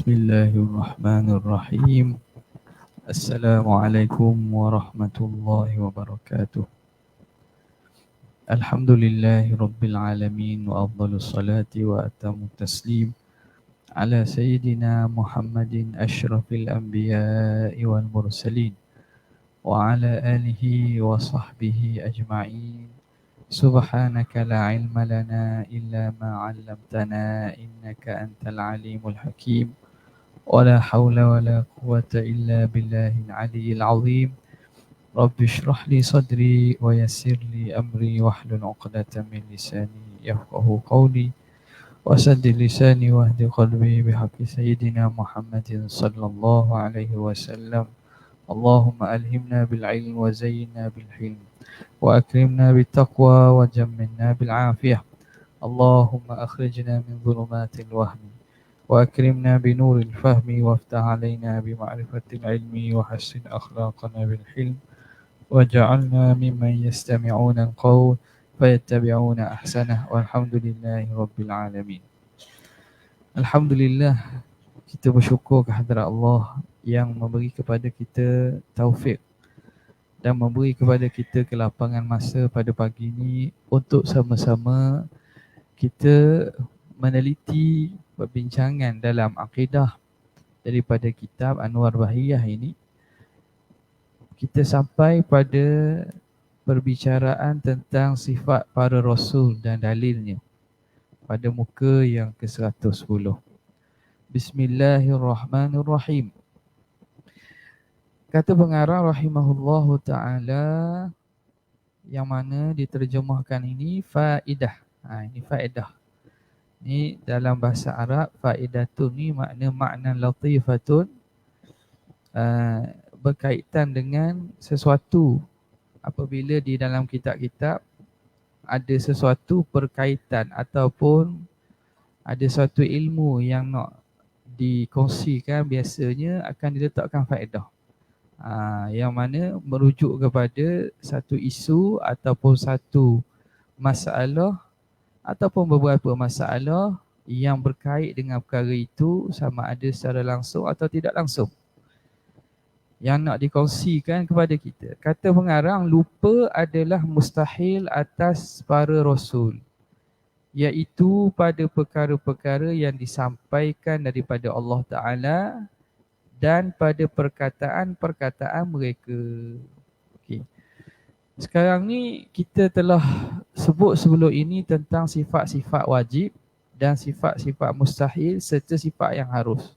Bismillahirrahmanirrahim. Assalamualaikum warahmatullahi wabarakatuh. Alhamdulillahi rabbil alamin wa afdalus salati wa atamut taslim ala sayyidina Muhammadin asyrafil anbiya'i wal mursalin wa ala alihi wa sahbihi ajma'in. Subhanaka la ilma lana illa ma 'allamtana innaka antal alimul hakim. ولا حول ولا قوة إلا بالله العلي العظيم. رب اشرح لي صدري ويسر لي أمري واحلل عقدة من لساني يفقه قولي وسدد لساني واهد قلبي بحق سيدنا محمد صلى الله عليه وسلم. اللهم ألهمنا بالعلم وزينا بالحلم وأكرمنا بالتقوى وجملنا بالعافية. اللهم أخرجنا من ظلمات الوهم وأكرمنا بنور الفهم وافتح علينا بمعرفة العلم وحسن أخلاقنا بالحلم وجعلنا ممن يستمعون القول فيتبعون أحسنه والحمد لله رب العالمين. Alhamdulillah, kita bersyukur kehadrat Allah yang memberi kepada kita taufik dan memberi kepada kita kelapangan masa pada pagi ini untuk sama-sama kita meneliti perbincangan dalam akidah daripada kitab Anwar Bahiyah ini. Kita sampai pada perbicaraan tentang sifat para rasul dan dalilnya pada muka yang ke-110. Bismillahirrahmanirrahim. Kata pengarang rahimahullahu ta'ala, yang mana diterjemahkan ini faedah. Ini faedah. Ni dalam bahasa Arab, faedatun ni makna latifatun, berkaitan dengan sesuatu. Apabila di dalam kitab-kitab ada sesuatu perkaitan ataupun ada suatu ilmu yang nak dikongsikan, biasanya akan diletakkan faedah. Yang mana merujuk kepada satu isu ataupun satu masalah ataupun beberapa masalah yang berkait dengan perkara itu, sama ada secara langsung atau tidak langsung, yang nak dikongsikan kepada kita. Kata pengarang, lupa adalah mustahil atas para rasul, iaitu pada perkara-perkara yang disampaikan daripada Allah Ta'ala dan pada perkataan-perkataan mereka. Okey. Sekarang ni kita telah sebut sebelum ini tentang sifat-sifat wajib dan sifat-sifat mustahil serta sifat yang harus.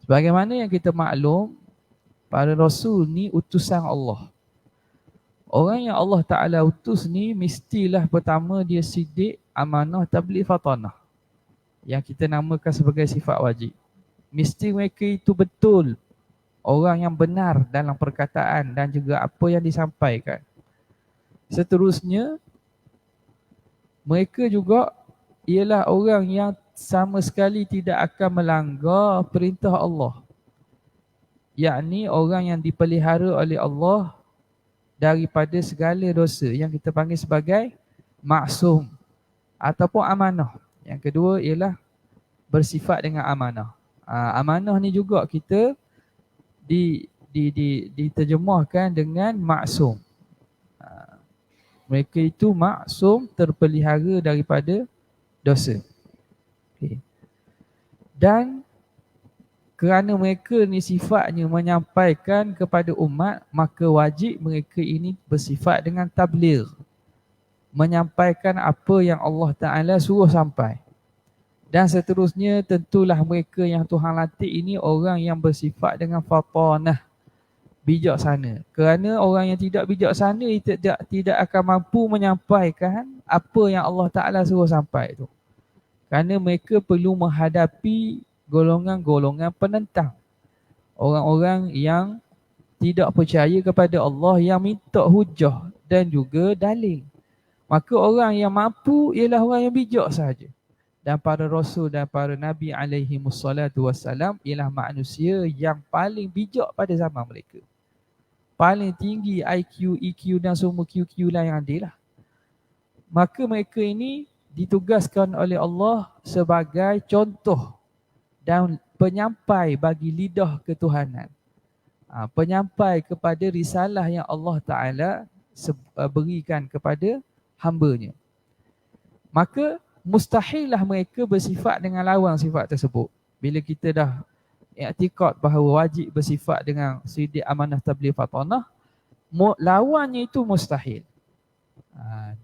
Sebagaimana yang kita maklum, para rasul ni utusan Allah. Orang yang Allah Ta'ala utus ni mestilah pertama dia siddiq, amanah, tabligh, fatanah, yang kita namakan sebagai sifat wajib. Mesti mereka itu betul orang yang benar dalam perkataan dan juga apa yang disampaikan. Seterusnya, mereka juga ialah orang yang sama sekali tidak akan melanggar perintah Allah, yakni orang yang dipelihara oleh Allah daripada segala dosa, yang kita panggil sebagai maksum ataupun amanah. Yang kedua ialah bersifat dengan amanah. Amanah ni juga kita diterjemahkan dengan maksum. Mereka itu maksum, terpelihara daripada dosa. Okay. Dan kerana mereka ni sifatnya menyampaikan kepada umat, maka wajib mereka ini bersifat dengan tabligh, menyampaikan apa yang Allah Ta'ala suruh sampai. Dan seterusnya, tentulah mereka yang Tuhan latih ini orang yang bersifat dengan fatanah, bijaksana. Kerana orang yang tidak bijaksana tidak akan mampu menyampaikan apa yang Allah Ta'ala suruh sampai itu. Kerana mereka perlu menghadapi golongan-golongan penentang, orang-orang yang tidak percaya kepada Allah, yang minta hujah dan juga dalil. Maka orang yang mampu ialah orang yang bijak sahaja. Dan para rasul dan para nabi alaihimussalatu wassalam ialah manusia yang paling bijak pada zaman mereka. Paling tinggi IQ, EQ dan semua QQ lah yang ada lah. Maka mereka ini ditugaskan oleh Allah sebagai contoh dan penyampai bagi lidah ketuhanan. Penyampai kepada risalah yang Allah Ta'ala berikan kepada hamba-Nya. Maka mustahillah mereka bersifat dengan lawan sifat tersebut. Bila kita dah i'tikad bahawa wajib bersifat dengan sidik, amanah, tabligh, fatanah, lawannya itu mustahil.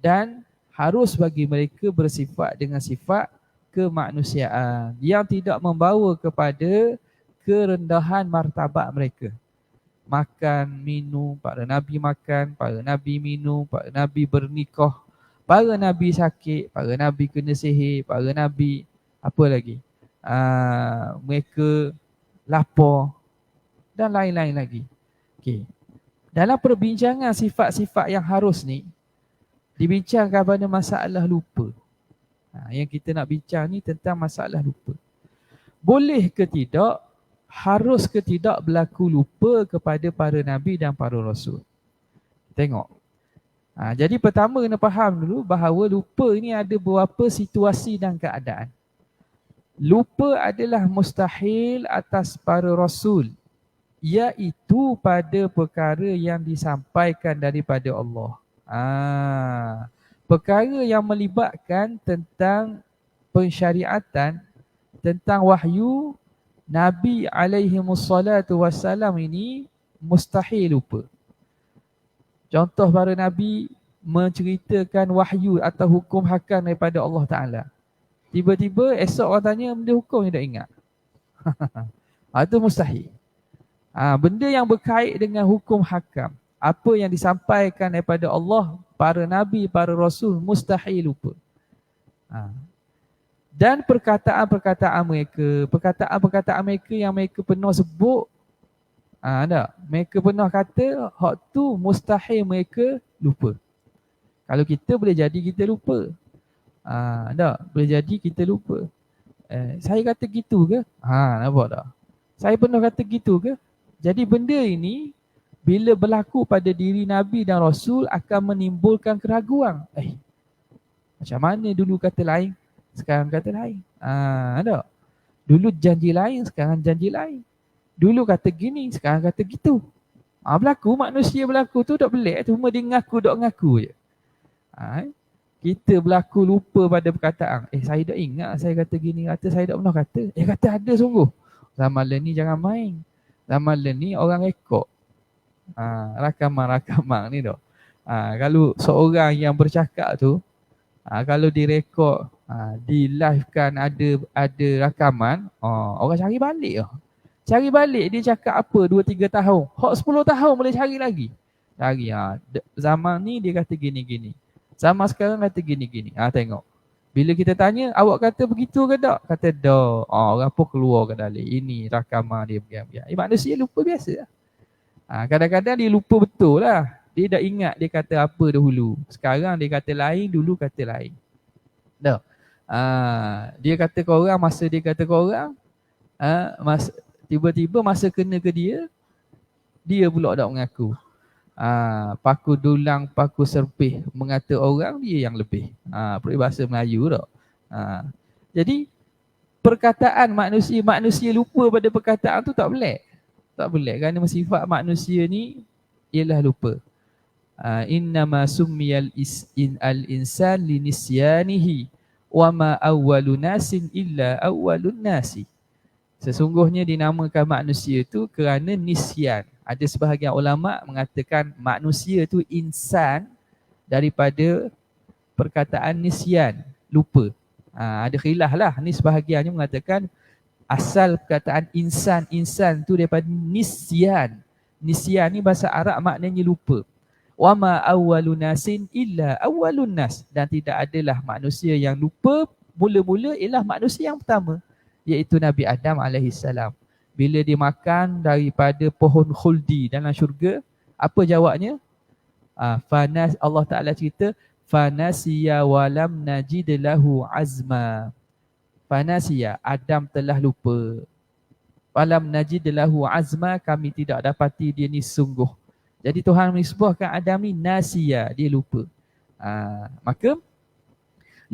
Dan harus bagi mereka bersifat dengan sifat kemanusiaan yang tidak membawa kepada kerendahan martabat mereka. Makan, minum, para nabi makan, para nabi minum, para nabi bernikah, para nabi sakit, para nabi kena sihir, para nabi apa lagi? Mereka lapar dan lain-lain lagi. Okey. Dalam perbincangan sifat-sifat yang harus ni, dibincangkan pada masalah lupa. Yang kita nak bincang ni tentang masalah lupa. Boleh ke tidak, harus ke tidak berlaku lupa kepada para nabi dan para rasul? Tengok. Jadi pertama kena faham dulu bahawa lupa ni ada beberapa situasi dan keadaan. Lupa adalah mustahil atas para rasul, iaitu pada perkara yang disampaikan daripada Allah. Perkara yang melibatkan tentang pensyariatan, tentang wahyu, Nabi alaihimussalatu wassalam ini mustahil lupa. Contoh para Nabi menceritakan wahyu atau hukum hakam daripada Allah Ta'ala. Tiba-tiba esok orang tanya benda hukum dia tak ingat. Itu mustahil. Benda yang berkait dengan hukum hakam, apa yang disampaikan daripada Allah, para Nabi, para Rasul, mustahil lupa. Dan perkataan-perkataan mereka yang mereka pernah sebut, mereka pernah kata, hak tu mustahil mereka lupa. Kalau kita boleh jadi kita lupa. Boleh jadi kita lupa. Saya kata gitu ke? Nampak tak? Saya pernah kata gitu ke? Jadi benda ini bila berlaku pada diri Nabi dan Rasul akan menimbulkan keraguan. Macam mana dulu kata lain, sekarang kata lain. Tak? Dulu janji lain, sekarang janji lain. Dulu kata gini, sekarang kata gitu. Berlaku, manusia berlaku tu tak pelik. Cuma dia ngaku je. Kita berlaku lupa pada perkataan. Saya tak ingat saya kata gini, kata saya tak pernah kata. Kata ada sungguh. Zaman ni jangan main. Zaman ni orang rekod. Rakaman ni tak. Kalau seorang yang bercakap tu, kalau direkod, di live kan ada rakaman, orang cari balik. Cari balik dia cakap apa 2-3 tahun. Hak 10 tahun boleh cari lagi. Cari. Zaman ni dia kata gini-gini. Zaman sekarang kata gini-gini. Tengok. Bila kita tanya, awak kata begitu ke tak? Kata dah. Orang pun keluar ke dalam. Ini rakaman dia bergiam-giam. Manusia lupa biasa. Kadang-kadang dia lupa betul lah. Dia dah ingat dia kata apa dahulu. Sekarang dia kata lain, dulu kata lain. Dah. Dia kata ke orang, masa dia kata ke orang, tiba-tiba masa kena ke dia pula tak mengaku. Paku dulang, paku serpih mengata orang, dia yang lebih. Peribahasa Melayu tak. Jadi perkataan manusia lupa pada perkataan tu tak boleh. Tak boleh kerana sifat manusia ni ialah lupa. Innama summiyal al-insan linisyanihi wa ma awwalu nasin illa awwalun nasi. Sesungguhnya dinamakan manusia tu kerana nisyan. Ada sebahagian ulama mengatakan manusia tu insan daripada perkataan nisyan, lupa. Ada khilaf lah. Ni sebahagiannya mengatakan asal perkataan insan tu daripada nisyan. Nisyan ni bahasa Arab maknanya lupa. Wa ma awwalun nasin illa awwalun nas. Dan tidak adalah manusia yang lupa mula-mula ialah manusia yang pertama, iaitu Nabi Adam alaihissalam. Bila dia makan daripada pohon khuldi dalam syurga, apa jawabnya? Allah Ta'ala cerita, fanasiya walam najid lahu azma. Fanasiya, Adam telah lupa. Walam najid lahu azma, kami tidak dapati dia ni sungguh. Jadi Tuhan menisbahkan Adam ni nasiya, dia lupa. Maka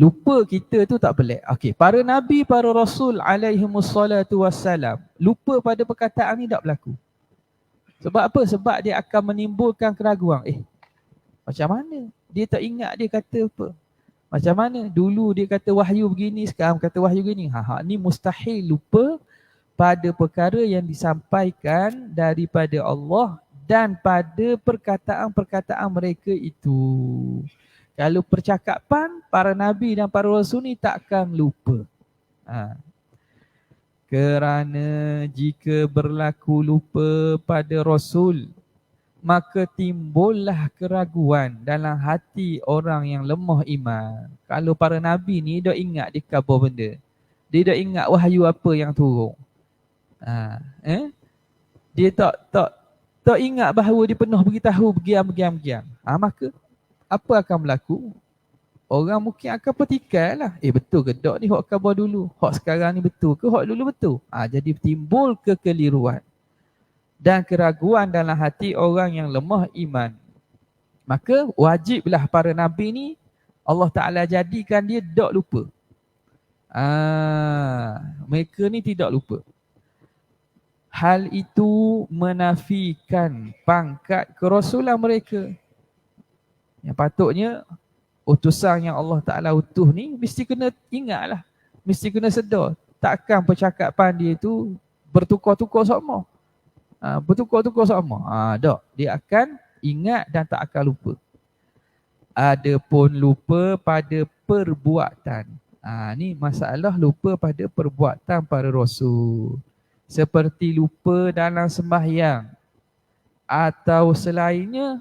Lupa kita tu tak pelik. Okey, para nabi, para rasul alaihimussalatu wassalam, lupa pada perkataan ni tak berlaku. Sebab apa? Sebab dia akan menimbulkan keraguan. Macam mana? Dia tak ingat dia kata apa. Macam mana? Dulu dia kata wahyu begini, sekarang kata wahyu begini. Ni mustahil lupa pada perkara yang disampaikan daripada Allah dan pada perkataan-perkataan mereka itu. Kalau percakapan, para nabi dan para rasul ni takkan lupa. Kerana jika berlaku lupa pada rasul, maka timbullah keraguan dalam hati orang yang lemah iman. Kalau para nabi ni dah ingat dia khabar benda. Dia dah ingat wahyu apa yang turun. Dia tak ingat bahawa dia penuh beritahu begiam. Maka apa akan berlaku? Orang mungkin akan petikai lah. Betul ke tak ni hak khabar dulu? Hak sekarang ni betul ke? Hak dulu betul? Jadi timbul kekeliruan dan keraguan dalam hati orang yang lemah iman. Maka wajiblah para nabi ni Allah Ta'ala jadikan dia tak lupa. Mereka ni tidak lupa. Hal itu menafikan pangkat kerasulan mereka. Yang patutnya utusan yang Allah Ta'ala utuh ni mesti kena ingatlah. Mesti kena sedar. Takkan percakapan dia tu bertukar-tukar sama. Bertukar-tukar sama. Tak. Dia akan ingat dan tak akan lupa. Adapun lupa pada perbuatan. Ni masalah lupa pada perbuatan para rasul. Seperti lupa dalam sembahyang atau selainnya,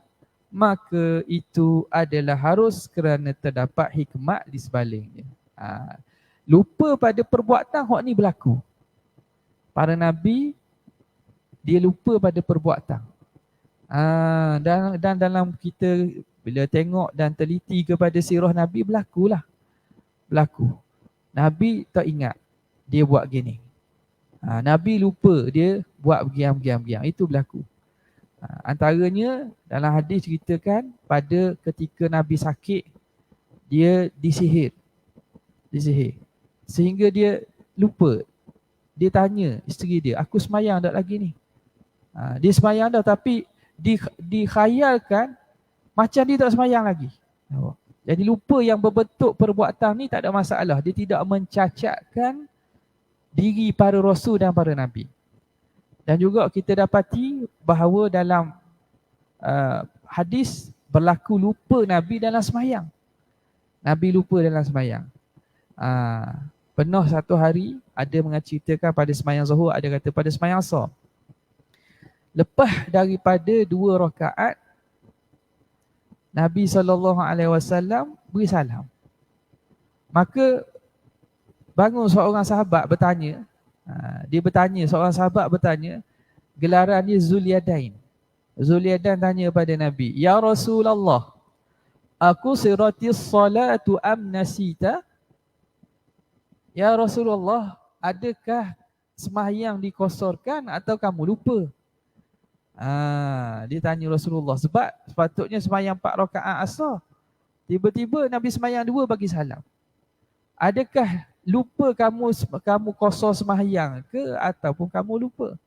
maka itu adalah harus kerana terdapat hikmat di sebaliknya. Lupa pada perbuatan hak ni berlaku. Para nabi dia lupa pada perbuatan. Dan dalam kita bila tengok dan teliti kepada sirah Nabi berlaku. Nabi tak ingat dia buat gini. Nabi lupa dia buat begiam. Itu berlaku. Antaranya dalam hadis ceritakan pada ketika Nabi sakit, dia disihir. Sehingga dia lupa. Dia tanya isteri dia, aku semayang tak lagi ni? Dia semayang dah tapi dikhayalkan macam dia tak semayang lagi. Jadi lupa yang berbentuk perbuatan ni tak ada masalah. Dia tidak mencacatkan diri para rasul dan para nabi. Dan juga kita dapati bahawa dalam hadis berlaku lupa Nabi dalam semayang. Nabi lupa dalam semayang. Pernah satu hari ada menceritakan pada semayang Zuhur, ada kata pada semayang Asar. Lepas daripada 2 rakaat, Nabi SAW beri salam. Maka bangun seorang sahabat bertanya, seorang sahabat bertanya, gelaran dia Zulyadain. Zulyadain tanya pada Nabi, Ya Rasulullah, aku siratis salatu am nasita? Ya Rasulullah, adakah sembahyang dikosorkan atau kamu lupa? Dia tanya Rasulullah sebab sepatutnya sembahyang 4 rakaat asar. Tiba-tiba Nabi sembahyang 2 bagi salam. Adakah lupa kamu kosor sembahyang ke ataupun kamu lupa?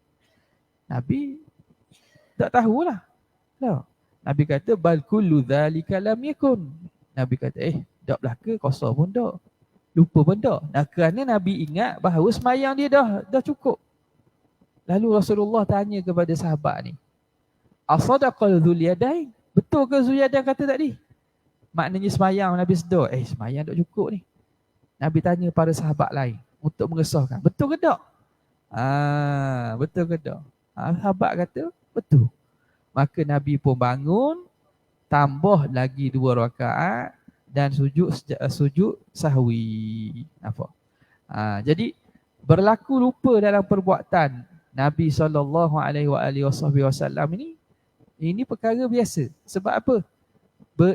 Nabi tak tahulah. Nabi kata bal kullu dzalika lam yakun. Nabi kata tak belaka kosor pun tak. Lupa pun tak. Kerana Nabi ingat bahawa sembahyang dia dah cukup. Lalu Rasulullah tanya kepada sahabat ni, Asadaqal Zulyadain? Betul ke Zulyadain kata tadi? Maknanya sembahyang Nabi sedar. Sembahyang tak cukup ni. Nabi tanya para sahabat lain untuk mengesahkan. Betul ke tak? Betul ke tak? Sahabat kata betul. Maka Nabi pun bangun, tambah lagi 2 rakaat dan sujud sahwi. Jadi berlaku lupa dalam perbuatan Nabi SAW ini perkara biasa. Sebab apa?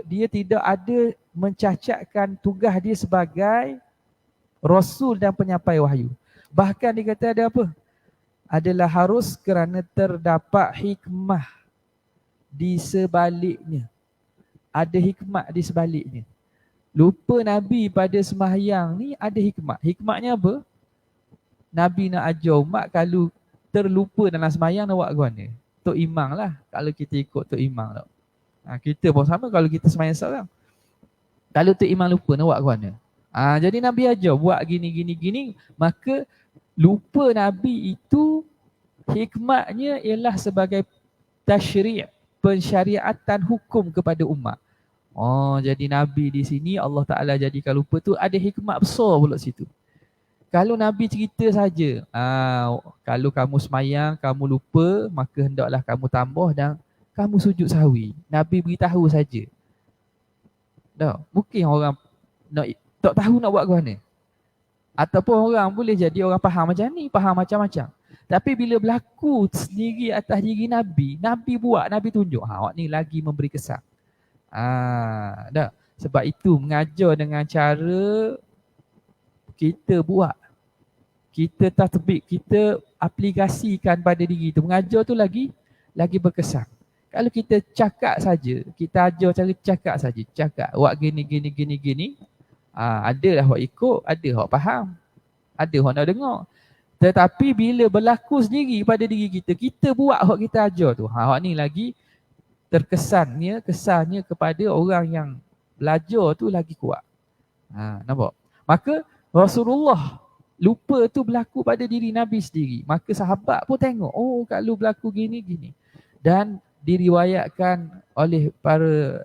Dia tidak ada mencacatkan tugas dia sebagai Rasul dan penyampai wahyu. Bahkan dia kata ada apa? Adalah harus kerana terdapat hikmah di sebaliknya. Ada hikmah di sebaliknya. Lupa Nabi pada sembahyang ni ada hikmat. Hikmatnya apa? Nabi nak ajar umat kalau terlupa dalam sembahyang nak buat ke mana? Tok Imam lah. Kalau kita ikut Tok Imam tak. Kita pun sama kalau kita sembahyang seorang. Kalau Tok Imam lupa nak buat ke mana? Jadi Nabi ajar buat gini. Maka lupa Nabi itu hikmatnya ialah sebagai tasyri', pensyariatan hukum kepada umat. Jadi Nabi di sini Allah Ta'ala jadikan lupa tu ada hikmat besar pula situ. Kalau Nabi cerita saja, kalau kamu semayang, kamu lupa, maka hendaklah kamu tambah dan kamu sujud sahwi. Nabi beritahu saja. Mungkin orang tak tahu nak buat ke mana. Ataupun orang boleh jadi orang faham macam ni, faham macam-macam. Tapi bila berlaku sendiri atas diri Nabi, Nabi buat, Nabi tunjuk. Awak ni lagi memberi kesan. Sebab itu mengajar dengan cara kita buat. Kita tatbik, kita aplikasikan pada diri tu. Mengajar tu lagi berkesan. Kalau kita cakap saja, kita ajar cara cakap saja. Cakap, buat gini. Ada lah awak ikut, ada awak faham. Ada orang nak dengar. Tetapi bila berlaku sendiri pada diri kita, kita buat awak kita ajar tu. Awak ni lagi kesannya kepada orang yang belajar tu lagi kuat. Nampak? Maka Rasulullah lupa tu berlaku pada diri Nabi sendiri. Maka sahabat pun tengok, kalau berlaku gini. Dan diriwayatkan oleh para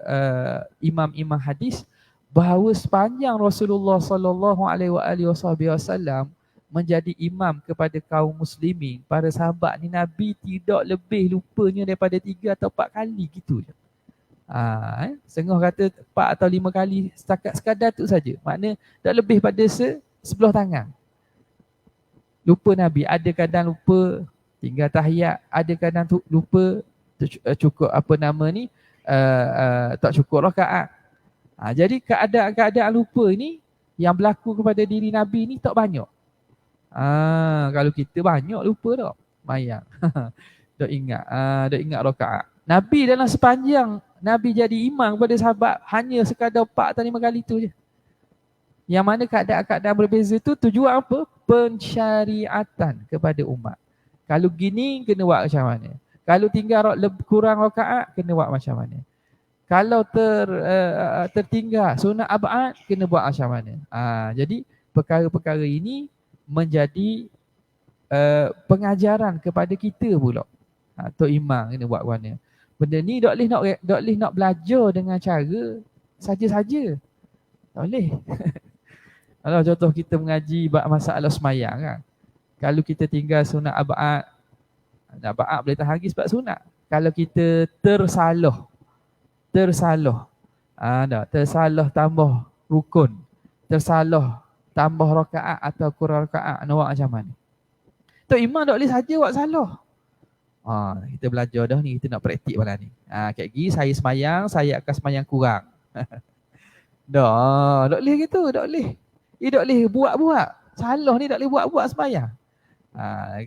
imam-imam hadis bahawa sepanjang Rasulullah sallallahu alaihi wasallam menjadi imam kepada kaum muslimin, para sahabat ni Nabi tidak lebih lupanya daripada 3 atau 4 kali gitu je. Setengah kata 4 atau 5 kali sekadar tu saja. Makna tak lebih pada sebelah tangan. Lupa Nabi, ada kadang lupa tinggal tahiyat, ada kadang lupa cukup tak cukup rakaat. Jadi keadaan lupa ni yang berlaku kepada diri Nabi ni tak banyak. Kalau kita banyak lupa tak mayang. Dok ingat rakaat. Nabi dalam sepanjang Nabi jadi imam kepada sahabat hanya sekadar 4 atau 5 kali tu je. Yang mana keadaan berbeza tu tujuan apa? Pensyariatan kepada umat. Kalau gini kena buat macam mana? Kalau tinggal kurang rakaat kena buat macam mana? Kalau tertinggal sunat ab'ad kena buat macam mana? Jadi perkara-perkara ini menjadi pengajaran kepada kita pula. Tok Imam kena buat mana. Benda ni tak boleh nak belajar dengan cara saja-saja. Tak boleh. Kalau contoh kita mengaji bab masalah semayang kan. Kalau kita tinggal sunat ab'ad boleh tahan lagi sebab sunat. Kalau kita tersalah tambah rukun, tersalah tambah rakaat atau kurang rakaat, nak buat macam mana? Tok Imam tak boleh saja buat salah. Kita belajar dah ni, kita nak praktik malam ni. Kayak gini saya semayang, saya akan semayang kurang. Tak boleh gitu, tak boleh. Tak boleh buat-buat. Salah ni tak boleh buat-buat semayang.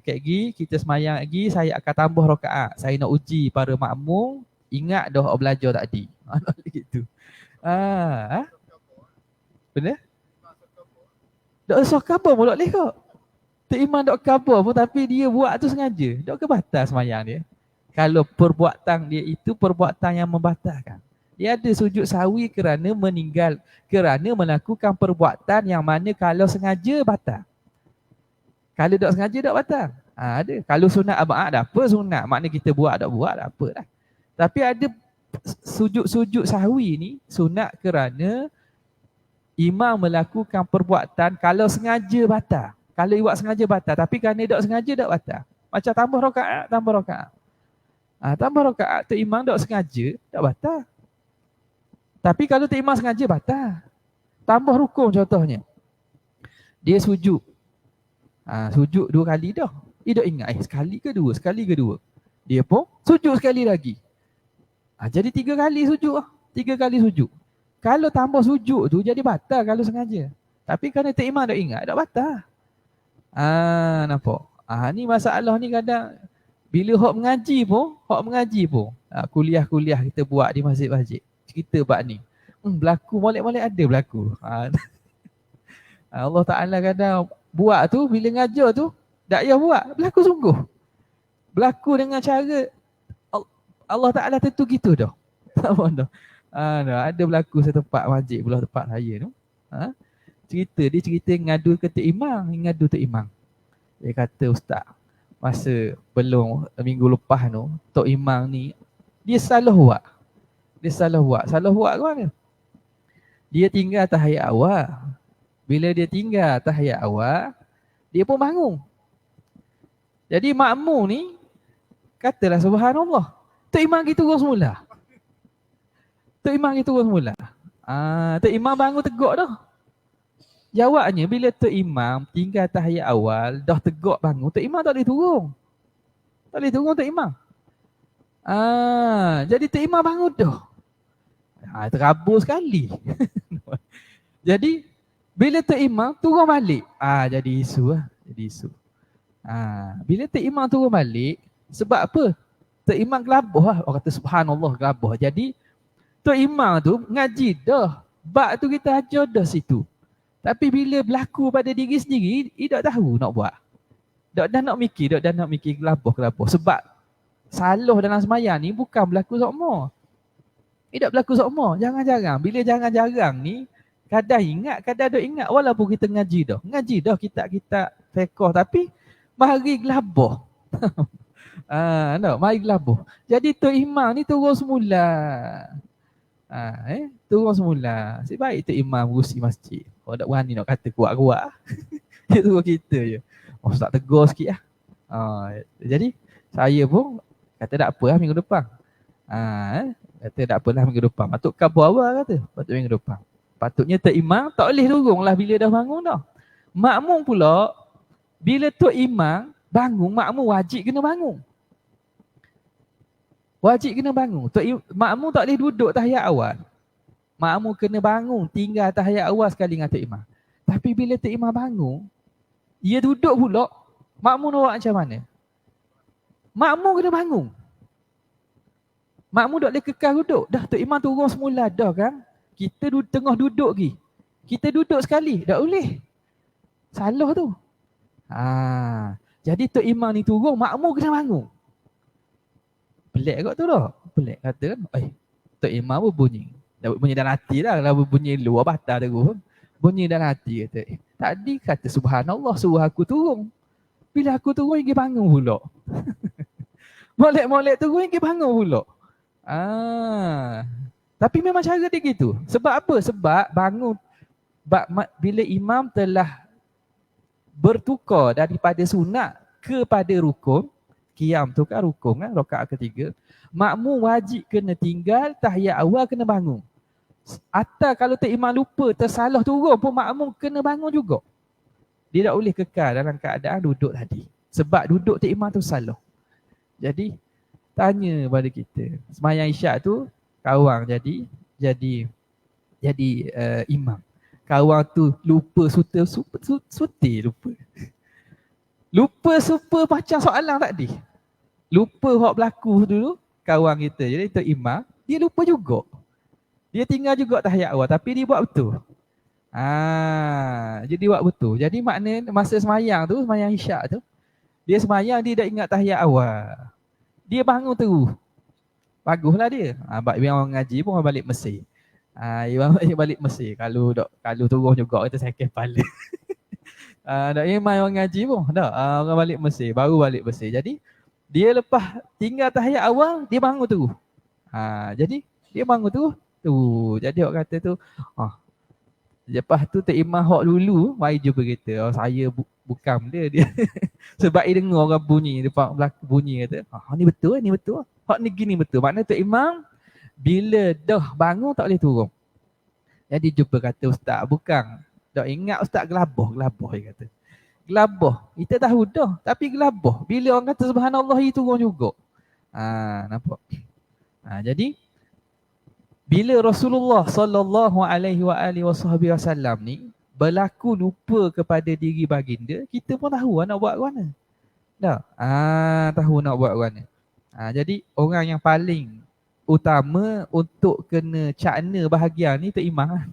Kayak gini, kita semayang lagi, saya akan tambah rakaat. Saya nak uji para makmum, ingat dah belajar tadi. Tak boleh gitu. Benar? Tak usah khabar pun tak boleh kok. Tok Imam tak khabar pun tapi dia buat tu sengaja. Tak ke batal semayang dia. Kalau perbuatan dia itu perbuatan yang membatalkan. Dia ada sujud sahwi kerana melakukan perbuatan yang mana kalau sengaja batal. Kalau tak sengaja tak batal. Ada. Kalau sunat ab'ad ada apa sunat. Makna kita buat tak buat tak apa lah. Tapi ada sujud sahwi ni sunat kerana imam melakukan perbuatan kalau sengaja batal. Kalau buat sengaja batal. Tapi kerana tak sengaja tak batal. Macam tambah rakaat. Tambah rakaat tu imam tak sengaja tak batal. Tapi kalau tu imam sengaja batal. Tambah rukun contohnya. Dia sujud. Sujud 2 kali dah. Dia tak ingat sekali ke dua. Dia pun sujud sekali lagi. Jadi 3 kali sujud. 3 kali sujud. Kalau tambah sujud tu jadi batal kalau sengaja. Tapi kerana Tok Imam tak ingat, tak batal. Nampak? Ni masalah ni kadang bila hok mengaji pun kuliah-kuliah kita buat di masjid-masjid. Cerita bab ni. Berlaku, molek-molek ada berlaku. Allah Ta'ala kadang buat tu, bila ngajar tu, tak payah buat, berlaku sungguh. Berlaku dengan cara Allah Ta'ala tentu gitu dah. Tak apa dah. Ada berlaku setempat masjid belah tempat saya tu. Dia cerita ngadu ke Tok Imam, ngadu Tok Imam. Dia kata, ustaz, masa belum minggu lepas tu, Tok Imam ni, dia salah buat. Salah buat ke mana? Dia tinggal tahiyat awal. Bila dia tinggal tahiyat awal, dia pun bangun. Jadi makmum ni, katalah subhanallah. Tok Imam gitu turun semula. Tok Imam bangun tegak dah. Jawabnya, bila Tok Imam tinggal tahiyat awal, dah tegak bangun, Tok Imam tak boleh turun. Tok Imam. Jadi Tok Imam bangun dah. Terabur sekali. Jadi, bila Tok Imam turun balik, jadi isu lah. Bila Tok Imam turun balik, sebab apa? Tok Imam gelabah lah. Orang kata subhanallah gelabah. Jadi, Tok Imam tu ngaji dah. Bak tu kita ajar dah situ. Tapi bila berlaku pada diri sendiri, dia tak tahu nak buat. Tak nak mikir gelabah. Sebab salah dalam semayang ni bukan berlaku sokmo. Dia tak berlaku sokmo. Jarang-jarang. Bila jarang-jarang ni, kadang ingat, kadang tak ingat. Walaupun kita ngaji dah kitab-kitab fiqh, tapi mari gelabah. Mari gelabah. Jadi Tok Imam ni turun semula. Turun semula. Sebaik Tok Imam urusi masjid. Kalau tak berani nak kata kuat-kuat. Dia turun kita je. Tak tegur sikit lah. Jadi saya pun kata tak apa lah minggu depan. Kata tak apalah minggu depan. Patut kabur awal kata. Patut minggu depan. Patutnya Tok Imam tak boleh turun lah bila dah bangun dah. Makmum pula, bila Tok Imam bangun, makmum wajib kena bangun. Makmum tak boleh duduk tahiyat awal. Makmum kena bangun, tinggal tahiyat awal sekali dengan Tok Imam. Tapi bila Tok Imam bangun, dia duduk pula, makmum nak buat macam mana? Makmum kena bangun. Makmum tak boleh kekal duduk. Dah Tok Imam turun semula dah kan. Kita tengah duduk lagi. Kita duduk sekali, tak boleh. Salah tu. Jadi Tok Imam ni turun, makmum kena bangun. Pelik kot tu dah. Pelik kata kan, Tok Imam pun bunyi. Bunyi dalam hati lah. Kalau bunyi luar batal terus. Bunyi dalam hati kata. Tadi kata subhanallah suruh aku turun. Bila aku turun, dia bangun pula. Molek-molek turun, dia bangun pula. Tapi memang cara dia gitu. Sebab apa? Sebab bangun. Bila imam telah bertukar daripada sunat kepada rukun. Qiyam tu kan rukun kan, rakaat ketiga. Makmum wajib kena tinggal, tahiyat awal kena bangun. Atau kalau Tok Imam lupa, tersalah turun pun makmum kena bangun juga. Dia tak boleh kekal dalam keadaan duduk tadi. Sebab duduk Tok Imam tu salah. Jadi, tanya pada kita. Semayang isyak tu, kawang jadi imam. Kawang tu lupa suti lupa. Lupa super macam soalan tadi. Lupa hak berlaku dulu, kawang kita. Jadi Tok Imam, dia lupa juga. Dia tinggal juga tahiyat awal tapi dia buat betul. Jadi buat betul. Jadi makna masa semayang tu, semayang isyak tu, dia semayang dia dah ingat tahiyat awal. Dia bangun terus. Baguslah dia. Yang orang ngaji pun orang balik Mesir. Dia balik Mesir. Kalau turun juga kita sakit kepala. Tak memang orang ngaji pun. Orang balik Mesir. Baru balik Mesir. Jadi dia lepas tinggal tahiyat awal, dia bangun terus. Jadi dia bangun terus. Jadi orang kata tu, lepas tu Tok Imam hak dulu, mari jumpa kita. Saya bukan dia. Sebab dia dengar orang bunyi, depan belakang bunyi kata, ni betul. Hak ni gini betul. Maknanya Tok Imam bila dah bangun tak boleh turun. Jadi jumpa kata ustaz, bukan. Tak ingat ustaz gelabah dia kata. Gelabah. Kita tahu dah, tapi gelabah. Bila orang kata subhanallah, dia turun juga. Nampak? Jadi bila Rasulullah sallallahu alaihi wasallam ni berlaku lupa kepada diri baginda, kita pun tahu nak buat mana. Tahu nak buat mana. Jadi orang yang paling utama untuk kena cakna bahagian ni Tok Imam.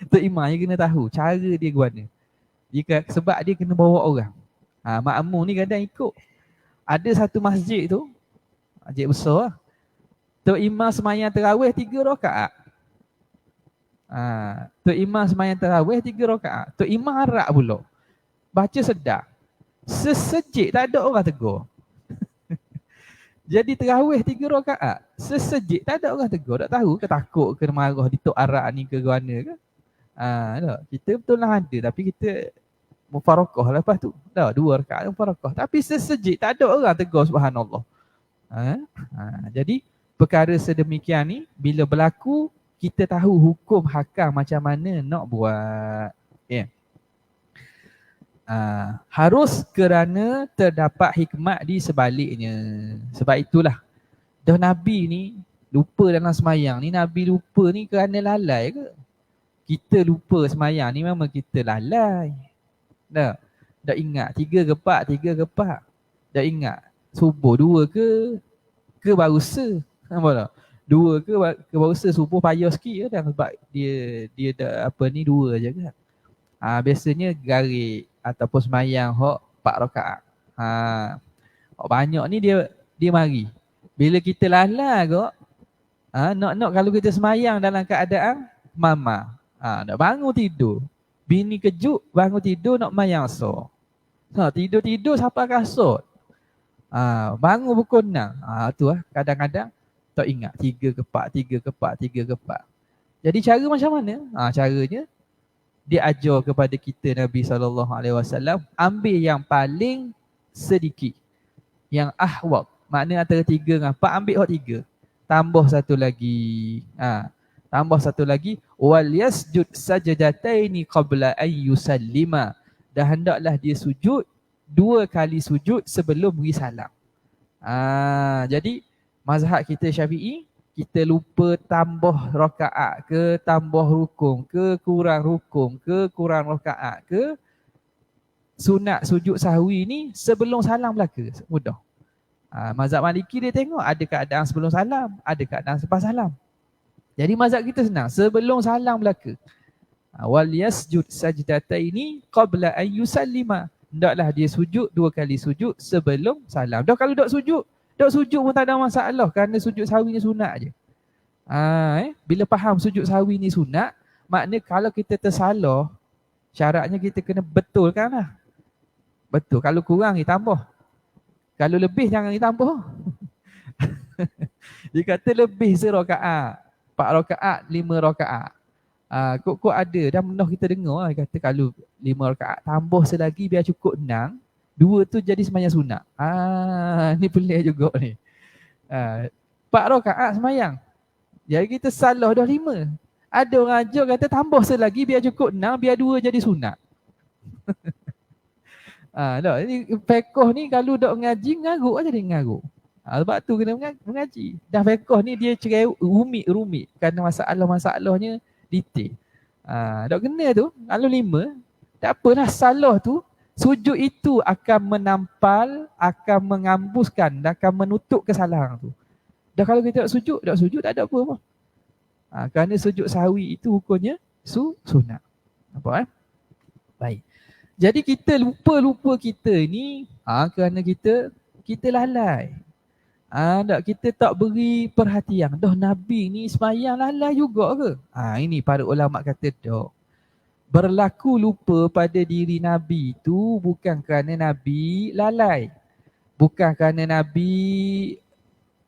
Tok Imam yang kena tahu cara dia guana. Sebab dia kena bawa orang. Makmum ni kadang ikut. Ada satu masjid tu, masjid besar lah. Tok Imam semayang tarawih 3 rakaat. Tok Imam semayang tarawih 3 rakaat. Tok Imam harap pula. Baca sedar. Sesejik tak ada orang tegur. Jadi tarawih 3 rakaat. Sesejik tak ada orang tegur. Tak tahu ke takut ke marah di tok arak ni ke guana ke. Tak. Kita betul lah ada tapi kita mufarakah lepas tu. Dah 2 rakaat mufarakah. Tapi sesejik tak ada orang tegur subhanallah. Jadi perkara sedemikian ni bila berlaku kita tahu hukum hakam macam mana nak buat. Harus kerana terdapat hikmat di sebaliknya. Sebab itulah dah Nabi ni lupa dalam semayang ni. Nabi lupa ni kerana lalai ke? Kita lupa semayang ni memang kita lalai. Dah ingat 3 ke 4, 3 ke 4. Dah ingat subuh 2 ke baru se. Nampak tak? 2 ke baru se subuh payah sikit kan sebab dia dah apa ni 2 je kan. Biasanya garik ataupun semayang hok 4 rakaat. Banyak ni dia mari. Bila kita lalai kok nak kalau kita semayang dalam keadaan mama. Nak bangun tidur. Bini kejut bangun tidur nak mayang so. Tidur-tidur sampai kasut. Bangun pukul 6. Tu lah kadang-kadang tak ingat 3 ke 4, 3 ke 4, 3 ke 4. Jadi cara macam mana? Caranya dia ajar kepada kita Nabi SAW ambil yang paling sedikit. Yang ahwab. Makna antara 3 dengan 4 ambil hak 3. Tambah satu lagi. Tambah satu lagi. Wal yasjud sajadataini qabla an yusallima. Dan hendaklah dia sujud 2 kali sujud sebelum beri salam. Jadi mazhab kita Syafi'i, kita lupa tambah rakaat ke, tambah rukun ke, kurang rakaat ke, sunat sujud sahwi ni sebelum salam belaka. Mudah. Mazhab Maliki dia tengok ada keadaan sebelum salam, ada keadaan selepas salam. Jadi mazhab kita senang, sebelum salam belaka. Wal yasjud sajdataini qabla an yusallima. Hendaklah dia sujud 2 kali sujud sebelum salam. Dah kalau dak sujud pun tak ada masalah kerana sujud sahwi ni sunat je. Bila faham sujud sahwi ni sunat, makna kalau kita tersalah, syaratnya kita kena betulkan lah. Betul. Kalau kurang ditambah. Kalau lebih jangan ditambah. Dia kata lebih 1 rakaat, 4 rakaat, 5 rakaat. Kok ada, dah pernah kita dengar lah, kata kalau 5 rakaat tambah selagi biar cukup 6, 2 tu jadi semayang sunat. Ni pelik juga ni. 4 rakaat semayang. Jadi kita salah dah 5. Ada orang ajar kata tambah selagi biar cukup 6, biar 2 jadi sunat. Ini fiqh ni kalau dok ngaji ngaruk aja dia ngaruk. Sebab tu kena mengaji. Dah fiqh ni dia cerai rumit kerana masalahnya detail. Dok kena tu kalau 5, tak apalah salah tu. Sujud itu akan menampal, akan mengambuskan dan akan menutup kesalahan tu. Dah kalau kita tak sujud tak ada apa. Kerana sujud sahwi itu hukumnya sunat. Nampak Baik. Jadi kita lupa kita ni kerana kita lalai. Kita tak beri perhatian. Dah Nabi ni semayang lalai juga ke? Ini para ulama kata tak. Berlaku lupa pada diri Nabi itu bukan kerana Nabi lalai. Bukan kerana Nabi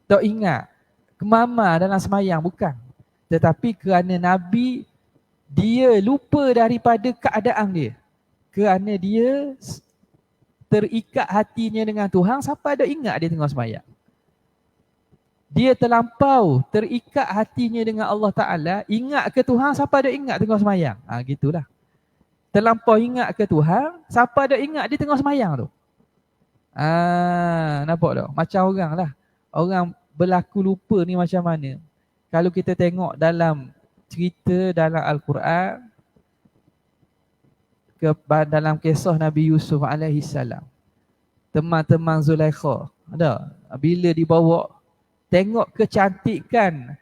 tak ingat kemama dalam semayang, bukan. Tetapi kerana Nabi dia lupa daripada keadaan dia. Kerana dia terikat hatinya dengan Tuhan sampai ada ingat dia tengah semayang. Dia terlampau terikat hatinya dengan Allah Ta'ala, ingat ke Tuhan sampai ada ingat tengah semayang. Gitulah. Terlampau ingat ke Tuhan sampai ada ingat dia tengah semayang tu. Nampak tak? Macam orang lah. Orang berlaku lupa ni macam mana? Kalau kita tengok dalam cerita dalam Al-Quran, dalam kisah Nabi Yusuf alaihi salam, teman-teman Zulaikha, ada bila dibawa tengok kecantikan,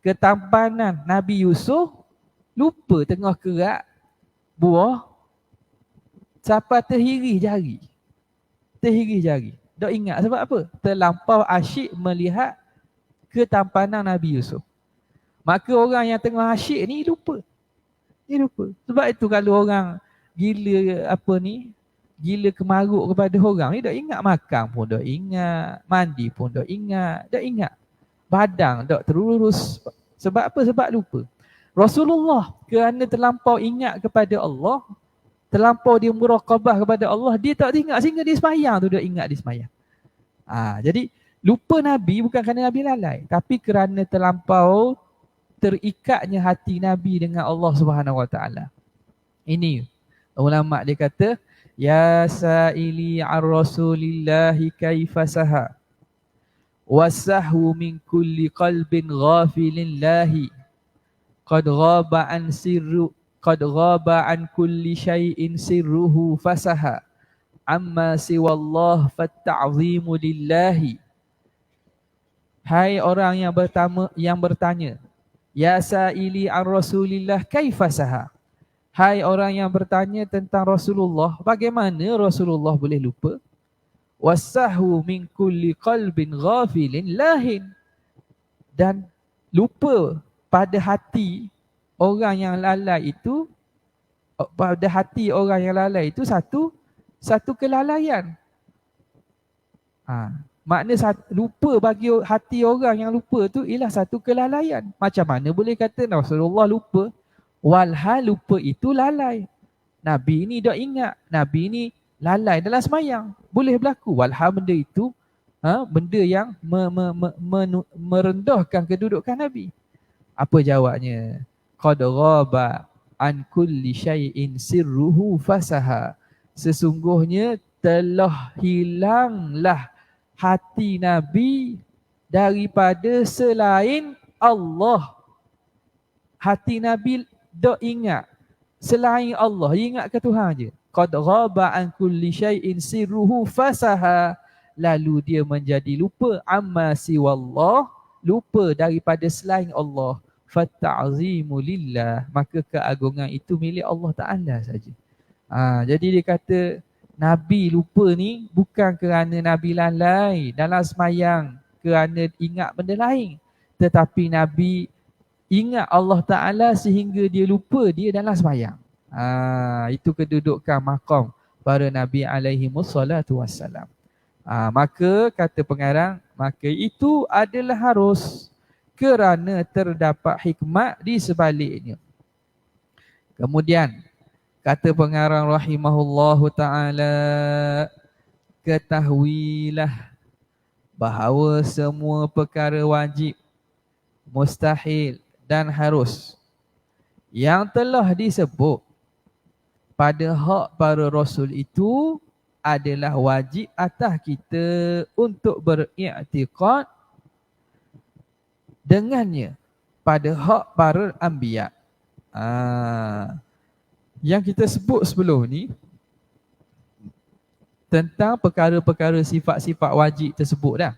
ketampanan Nabi Yusuf, lupa tengah kerak buah, sampai terhiris jari. Terhiris jari. Dok ingat sebab apa? Terlampau asyik melihat ketampanan Nabi Yusuf. Maka orang yang tengah asyik ni lupa. Dia lupa. Sebab itu kalau orang gila gila kemaruk kepada orang ni, dok ingat makan pun dok ingat, mandi pun dok ingat badang dok terurus. Sebab apa? Sebab lupa. Rasulullah kerana terlampau ingat kepada Allah, terlampau dia muraqabah kepada Allah, dia tak ingat sehingga dia sembahyang tu dok ingat dia sembahyang. Jadi lupa Nabi bukan kerana Nabi lalai, tapi kerana terlampau terikatnya hati Nabi dengan Allah Subhanahu Wa Taala. Ini ulama dia kata, ya sa'ili ar-rasulillahi kaifa saha wasahu min kulli qalbin ghafilin lahi qad ghaba an kulli syai'in sirruhu fasaha amma siwallah fatta'zimu lillahi. Hai orang yang bertanya, ya sa'ili ar-rasulillah kaifa saha. Hai orang yang bertanya tentang Rasulullah, bagaimana Rasulullah boleh lupa? Wasahu min kulli qalbin ghafilin lahin. Dan lupa pada hati orang yang lalai itu, satu kelalaian. Makna lupa bagi hati orang yang lupa tu ialah satu kelalaian. Macam mana boleh kata Rasulullah lupa? Walhal lupa itu lalai. Nabi ni dah ingat, Nabi ni lalai dalam semayang. Boleh berlaku. Walhal benda itu benda yang merendahkan kedudukan Nabi. Apa jawabnya? Qad ghaba an kulli syai'in sirruhu fasaha. Sesungguhnya telah hilanglah hati Nabi daripada selain Allah. Hati Nabi dok ingat selain Allah, ingat ke Tuhan je. Qad ghaba an kulli syai'in sirruhu fasaha, lalu dia menjadi lupa amma siwallah, lupa daripada selain Allah. Fatta'zimu lillah, maka keagungan itu milik Allah Taala saja. Jadi dia kata Nabi lupa ni bukan kerana Nabi lalai dalam semayang kerana ingat benda lain, tetapi Nabi ingat Allah Ta'ala sehingga dia lupa dia dalam semayang. Itu kedudukan maqam para Nabi alaihi wassalatu wassalam. Maka kata pengarang, maka itu adalah harus kerana terdapat hikmat di sebaliknya. Kemudian kata pengarang rahimahullahu ta'ala, ketahuilah bahawa semua perkara wajib, mustahil dan harus yang telah disebut pada hak para Rasul itu adalah wajib atas kita untuk beriktikad dengannya pada hak para anbiya. Yang kita sebut sebelum ni tentang perkara-perkara sifat-sifat wajib tersebut dah,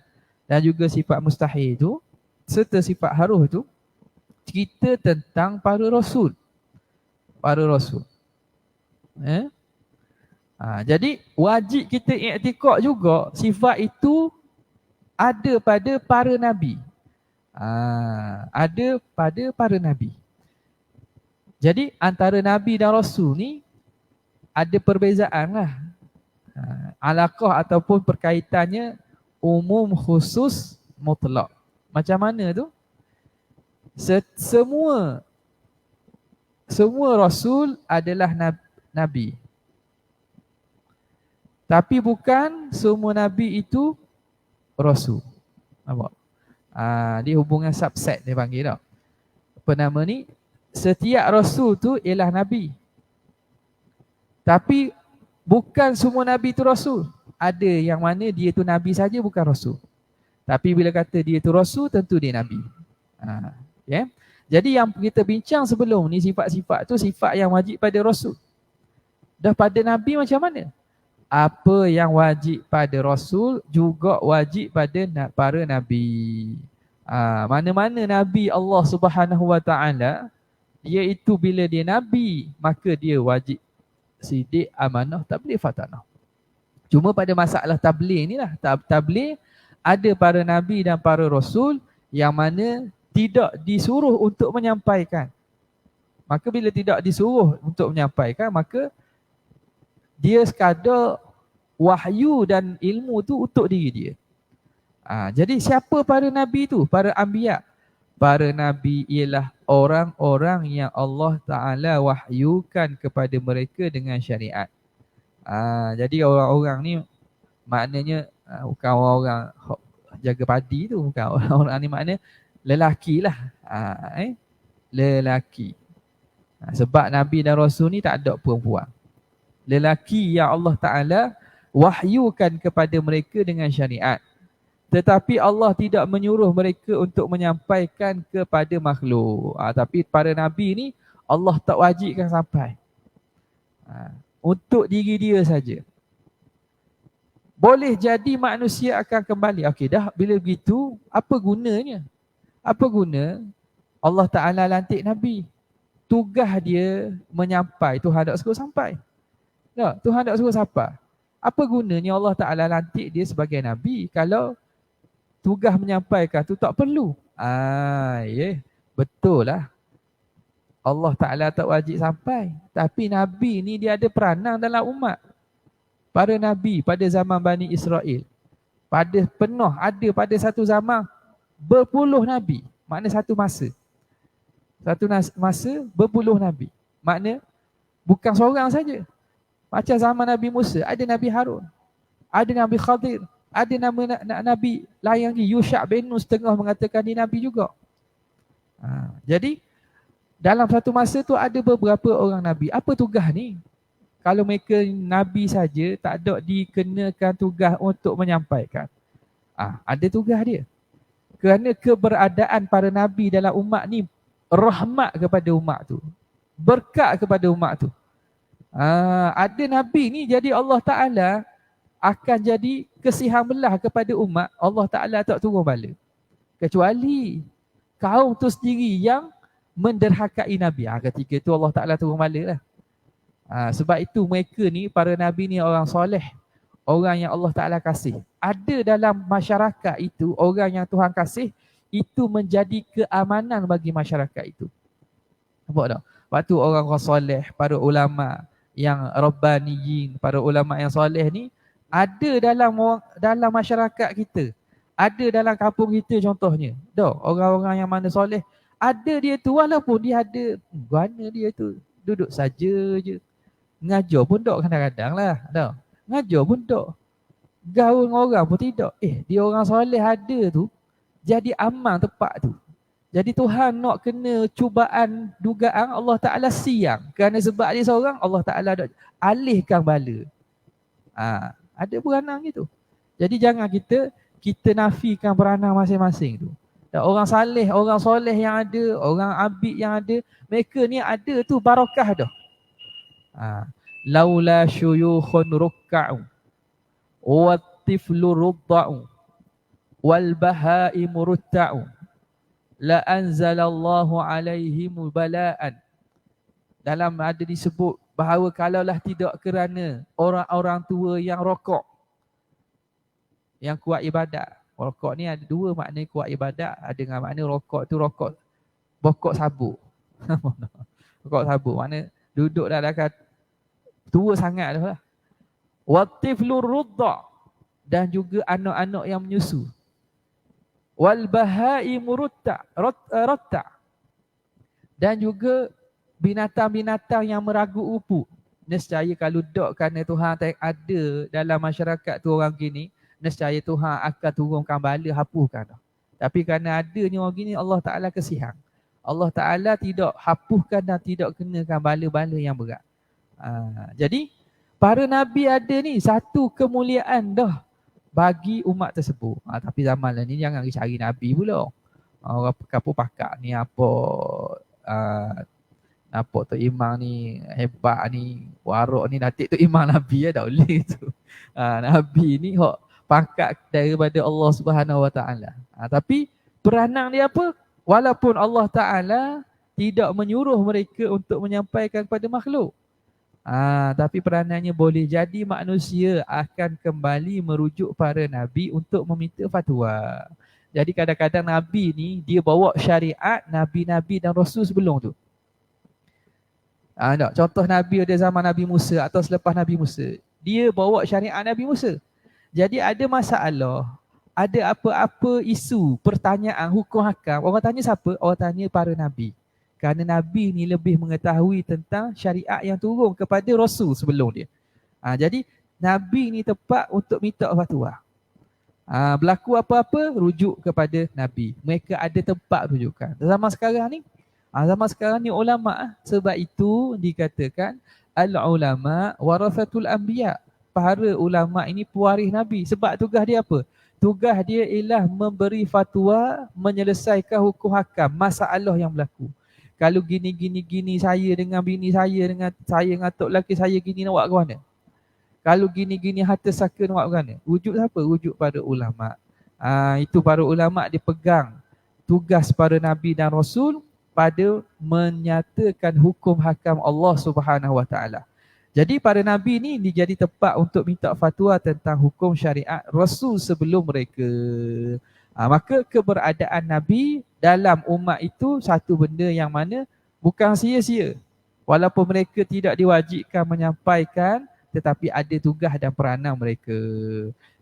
dan juga sifat mustahil tu serta sifat harus tu cerita tentang para Rasul. Para Rasul. Jadi wajib kita iktikad juga sifat itu ada pada para Nabi. Ada pada para Nabi. Jadi antara Nabi dan Rasul ni ada perbezaan lah. Alaqah ataupun perkaitannya umum, khusus, mutlak. Macam mana tu? Semua Rasul adalah Nabi. Tapi bukan semua Nabi itu Rasul. Nampak? Dia hubungan subset dia panggil tau. Apa nama ni? Setiap Rasul tu ialah Nabi. Tapi bukan semua Nabi tu Rasul. Ada yang mana dia tu Nabi saja, bukan Rasul. Tapi bila kata dia tu Rasul, tentu dia Nabi. Jadi yang kita bincang sebelum ni, sifat-sifat tu sifat yang wajib pada Rasul. Dah pada Nabi macam mana? Apa yang wajib pada Rasul juga wajib pada para Nabi. Mana-mana Nabi Allah Subhanahu Wa Taala, dia itu bila dia Nabi, maka dia wajib sidik, amanah, tabligh, fatanah. Cuma pada masalah tabligh ni lah, tabligh ada para Nabi dan para Rasul yang mana tidak disuruh untuk menyampaikan. Maka bila tidak disuruh untuk menyampaikan, maka dia sekadar wahyu dan ilmu tu untuk diri dia. Jadi siapa para Nabi tu? Para Anbiya. Para Nabi ialah orang-orang yang Allah Ta'ala wahyukan kepada mereka dengan syariat. Jadi orang-orang ni maknanya bukan orang-orang jaga padi tu, bukan. Orang-orang ni maknanya lelaki lah. Lelaki. Sebab Nabi dan Rasul ni tak ada perempuan. Lelaki yang Allah Ta'ala wahyukan kepada mereka dengan syariat. Tetapi Allah tidak menyuruh mereka untuk menyampaikan kepada makhluk. Tapi para Nabi ni Allah tak wajibkan sampai. Untuk diri dia saja. Boleh jadi manusia akan kembali. Okey dah, bila begitu apa gunanya? Apa guna Allah Ta'ala lantik Nabi? Tugas dia menyampai, Tuhan tak suruh sampai. Tak, Tuhan tak suruh sampai. Apa gunanya Allah Ta'ala lantik dia sebagai Nabi kalau tugas menyampaikan tu tak perlu? Betul lah. Allah Ta'ala tak wajib sampai. Tapi Nabi ni dia ada peranan dalam umat. Para Nabi pada zaman Bani Israel. Ada pada satu zaman berpuluh Nabi. Makna satu masa. Satu masa berpuluh Nabi. Makna bukan seorang saja. Macam zaman Nabi Musa, ada Nabi Harun. Ada Nabi Khadir. Ada nama Nabi lain lagi, Yusha' bin Nun, setengah mengatakan dia Nabi juga. Jadi dalam satu masa tu ada beberapa orang Nabi. Apa tugas ni? Kalau mereka Nabi saja, tak ada dikenakan tugas untuk menyampaikan. Ada tugas dia. Kerana keberadaan para Nabi dalam umat ni rahmat kepada umat tu. Berkat kepada umat tu. Ada Nabi ni jadi Allah Ta'ala akan jadi kesihan belah kepada umat. Allah Ta'ala tak turun bala. Kecuali kaum tu sendiri yang menderhakai Nabi. Ketika itu Allah Ta'ala turun bala lah. Sebab itu mereka ni, para Nabi ni orang soleh. Orang yang Allah Ta'ala kasih. Ada dalam masyarakat itu, orang yang Tuhan kasih, itu menjadi keamanan bagi masyarakat itu. Nampak tak? Waktu orang-orang soleh, para ulama yang Rabbaniyin, para ulama yang soleh ni, ada dalam masyarakat kita. Ada dalam kampung kita contohnya. Orang-orang yang mana soleh, ada dia tu walaupun dia ada, mana dia tu duduk saja je. Ngajar pun tak kadang-kadang lah. Ngajar pun tak. Gaul orang pun tidak. Dia orang soleh ada tu, jadi aman tempat tu. Jadi Tuhan nak kena cubaan dugaan, Allah Ta'ala siang. Kerana sebab dia seorang, Allah Ta'ala alihkan bala. Ada peranan gitu. Jadi jangan kita nafikan peranan masing-masing tu. Dan orang saleh, orang soleh yang ada, orang abid yang ada, mereka ni ada tu barakah dah. Laula syuyukhun rukka'u wa tiflu rudda'u wal bahaimu rutta'u la anzalallahu alaihimu bala'an. Dalam ada disebut bahawa kalaulah tidak kerana orang-orang tua yang rokok, yang kuat ibadat. Rokok ni ada dua makna kuat ibadat. Ada dengan makna rokok tu rokok bokok sabuk. Rokok sabuk makna duduk dah dekat tua sangat dah lah. Watiflur rudda, dan juga anak-anak yang menyusu. Wal bahaimu ratta, dan juga binatang-binatang yang meragu upu. Nescaya kalau dok kerana Tuhan ada dalam masyarakat tu orang gini, nescaya Tuhan akan turunkan bala hapuskan. Tapi kerana adanya orang gini, Allah Ta'ala kesihan. Allah Ta'ala tidak hapuskan dan tidak kenakan bala-bala yang berat. Jadi para Nabi ada ni satu kemuliaan dah bagi umat tersebut. Tapi zaman ni jangan cari Nabi pula. Orang kapur pakak ni apa Nampak tu imam ni hebat ni, warak ni datik tu imam Nabi tak boleh tu. Nabi ni hok pangkat daripada Allah Subhanahu Wa Taala. Tapi peranan dia apa? Walaupun Allah Taala tidak menyuruh mereka untuk menyampaikan kepada makhluk. Tapi peranannya boleh jadi manusia akan kembali merujuk para nabi untuk meminta fatwa. Jadi kadang-kadang nabi ni dia bawa syariat nabi-nabi dan rasul sebelum tu. Tak? Contoh nabi ada zaman Nabi Musa atau selepas Nabi Musa. Dia bawa syariat Nabi Musa. Jadi ada masalah, ada apa-apa isu, pertanyaan, hukum hakam. Orang tanya siapa? Orang tanya para nabi. Kerana Nabi ni lebih mengetahui tentang syariat yang turun kepada Rasul sebelum dia. Jadi Nabi ni tepat untuk minta fatwa. Berlaku apa-apa, rujuk kepada Nabi. Mereka ada tempat rujukan. Zaman sekarang ni ulama'. Sebab itu dikatakan al-ulama' warasatul anbiya'. Para ulama' ini pewaris Nabi. Sebab tugas dia apa? Tugas dia ialah memberi fatwa, menyelesaikan hukum hakam, masalah yang berlaku. Kalau gini saya dengan bini saya dengan tok lelaki saya gini nak buat ke mana? Kalau gini harta saka nak buat ke mana? Wujud siapa? Wujud pada ulama'. Itu para ulama' dipegang tugas para nabi dan rasul pada menyatakan hukum hakam Allah Subhanahu Wa Taala. Jadi para nabi ni dijadi tempat untuk minta fatwa tentang hukum syariat rasul sebelum mereka. Maka keberadaan nabi dalam umat itu satu benda yang mana bukan sia-sia. Walaupun mereka tidak diwajibkan menyampaikan, tetapi ada tugas dan peranan mereka.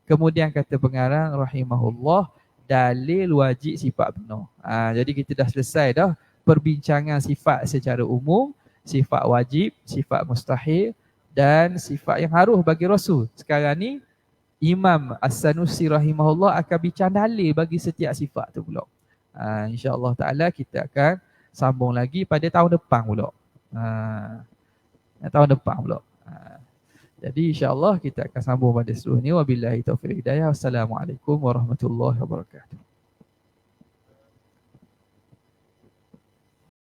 Kemudian kata pengarang rahimahullah, dalil wajib sifat benar. Jadi kita dah selesai dah perbincangan sifat secara umum, sifat wajib, sifat mustahil dan sifat yang harus bagi Rasul. Sekarang ni Imam As-Sanusi rahimahullah akan bincang dalil bagi setiap sifat tu pula. InsyaAllah ta'ala kita akan sambung lagi pada tahun depan pula. Tahun depan pula. Jadi insyaAllah kita akan sambung pada seterusnya. Wabillahi taufiq hidayah. Wassalamualaikum warahmatullahi wabarakatuh.